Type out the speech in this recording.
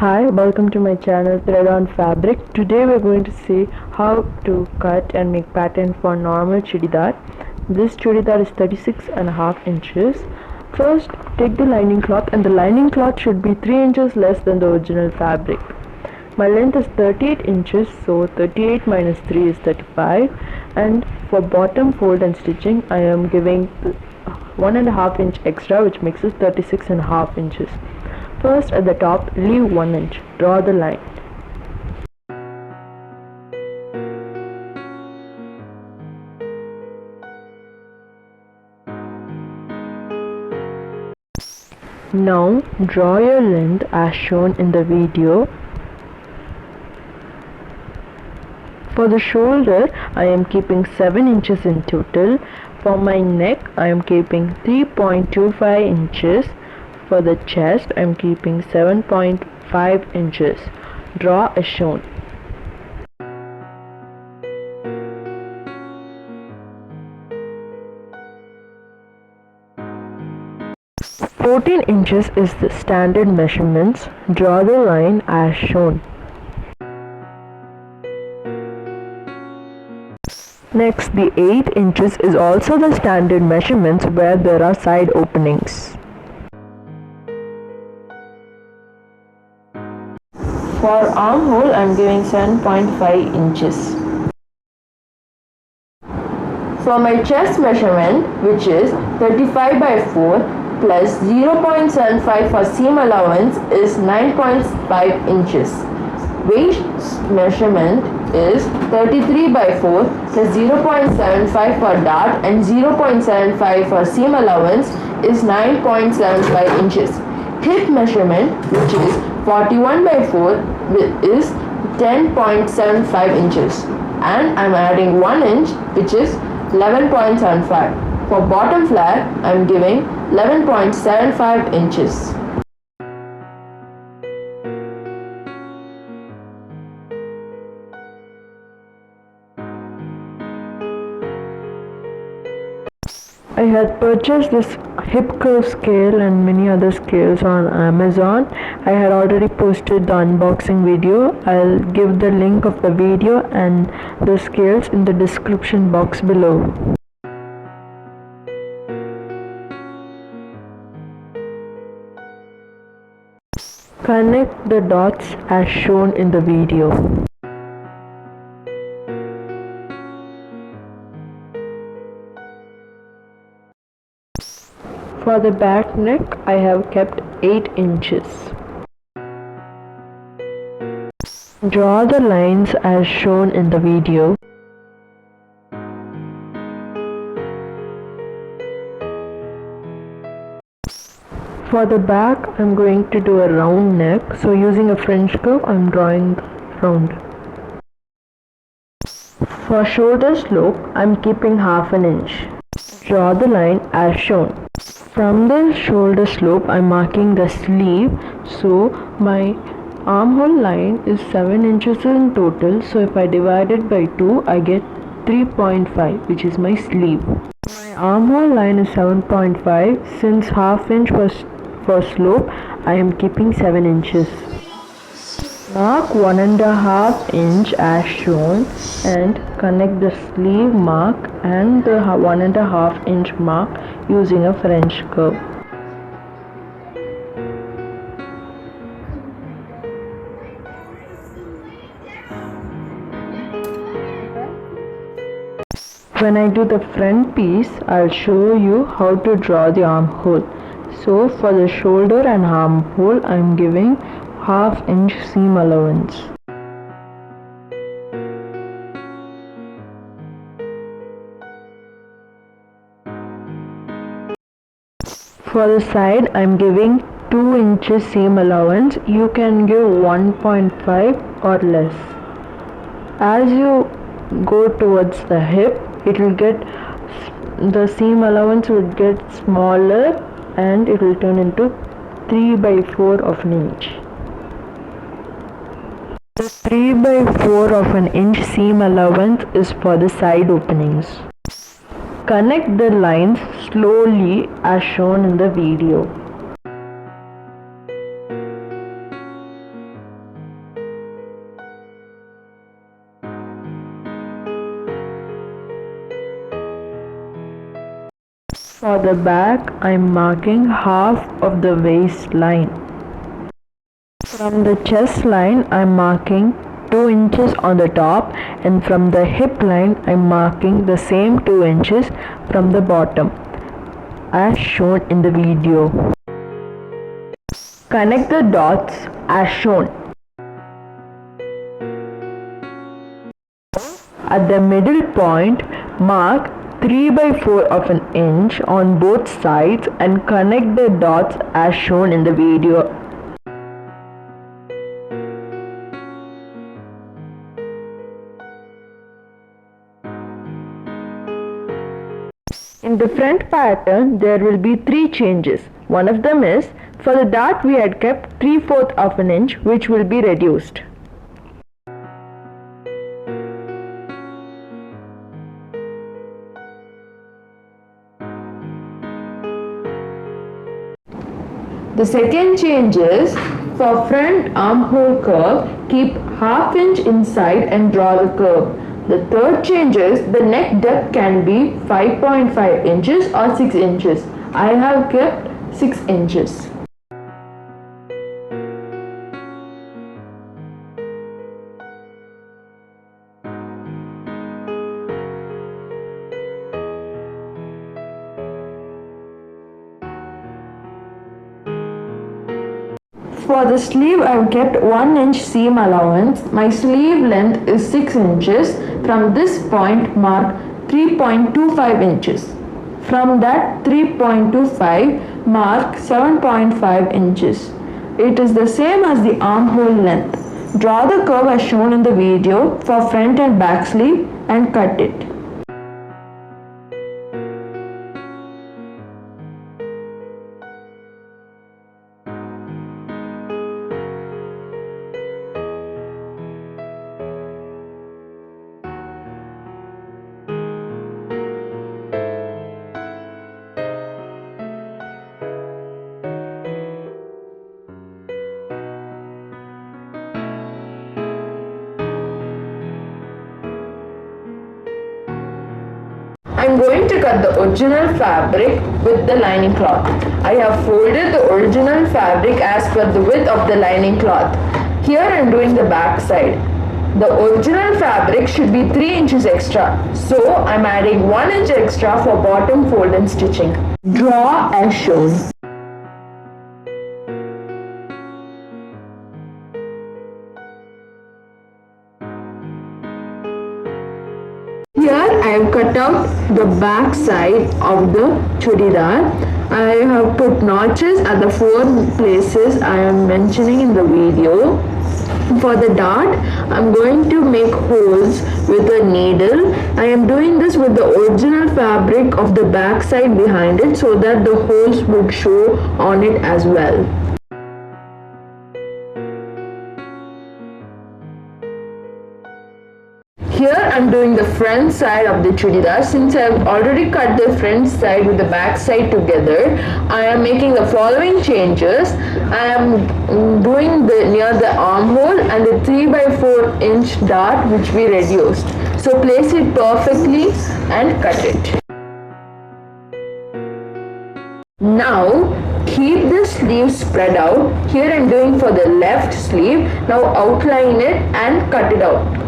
Hi, welcome to my channel Thread on Fabric. Today we're going to see how to cut and make pattern for normal churidar. This churidar is 36.5 inches. First, take the lining cloth, and the lining cloth should be 3 inches less than the original fabric. My length is 38 inches, so 38 minus 3 is 35. And for bottom fold and stitching, I am giving 1.5 inch extra, which makes it 36.5 inches. First, at the top, leave 1 inch. Draw the line. Now, draw your length as shown in the video. For the shoulder, I am keeping 7 inches in total. For my neck, I am keeping 3.25 inches. For the chest, I am keeping 7.5 inches. Draw as shown. "14 inches is the standard measurements. Draw the line as shown. Next, the 8 inches is also the standard measurements where there are side openings. For armhole, I am giving 7.5 inches. For my chest measurement, which is 35 by 4 plus 0.75 for seam allowance, is 9.5 inches. Waist measurement is 33 by 4 plus 0.75 for dart and 0.75 for seam allowance is 9.75 inches. Hip measurement, which is 41 by 4, is 10.75 inches, and I am adding 1 inch, which is 11.75. For bottom flare, I am giving 11.75 inches. I had purchased this hip curve scale and many other scales on Amazon. I had already posted the unboxing video. I'll give the link of the video and the scales in the description box below. Connect the dots as shown in the video. For the back neck, I have kept 8 inches. Draw the lines as shown in the video. For the back, I'm going to do a round neck, so using a French curve, I'm drawing round. For shoulder slope, I'm keeping half an inch. Draw the line as shown. From the shoulder slope, I'm marking the sleeve, so my armhole line is 7 inches in total, so if I divide it by 2, I get 3.5, which is my sleeve. My armhole line is 7.5. Since half inch was for slope, I am keeping 7 inches. Mark 1.5 inch as shown and connect the sleeve mark and the 1.5 inch mark using a French curve. When I do the front piece, I'll show you how to draw the armhole. So for the shoulder and armhole, I'm giving half inch seam allowance. For the side, I'm giving 2 inches seam allowance. You can give 1.5 or less. As you go towards the hip, the seam allowance will get smaller and it will turn into 3 by 4 of an inch. The 3 by 4 of an inch seam allowance is for the side openings. Connect the lines slowly as shown in the video. For the back, I'm marking half of the waistline. From the chest line, I'm marking 2 inches on the top, and from the hip line, I'm marking the same 2 inches from the bottom, as shown in the video. Connect the dots as shown. At the middle point, mark 3/4 of an inch on both sides and connect the dots as shown in the video. In the front pattern, there will be 3 changes. One of them is, for the dart we had kept 3/4 of an inch, which will be reduced. The second change is, for front armhole curve, keep ½ inch inside and draw the curve. The third change is, the neck depth can be 5.5 inches or 6 inches. I have kept 6 inches. For the sleeve, I have kept 1 inch seam allowance. My sleeve length is 6 inches. From this point, mark 3.25 inches. From that 3.25, mark 7.5 inches. It is the same as the armhole length. Draw the curve as shown in the video for front and back sleeve and cut it. I'm going to cut the original fabric with the lining cloth. I have folded the original fabric as per the width of the lining cloth. Here I am doing the back side. The original fabric should be 3 inches extra, so I am adding 1 inch extra for bottom fold and stitching. Draw as shown. Here I have cut out the back side of the chudidar. I have put notches at the 4 places I am mentioning in the video. For the dart, I am going to make holes with a needle. I am doing this with the original fabric of the back side behind it so that the holes would show on it as well. Here I am doing the front side of the chudidar. Since I have already cut the front side with the back side together, I am making the following changes. I am doing near the armhole and the 3/4 inch dart which we reduced. So place it perfectly and cut it. Now keep the sleeve spread out. Here I am doing for the left sleeve. Now outline it and cut it out.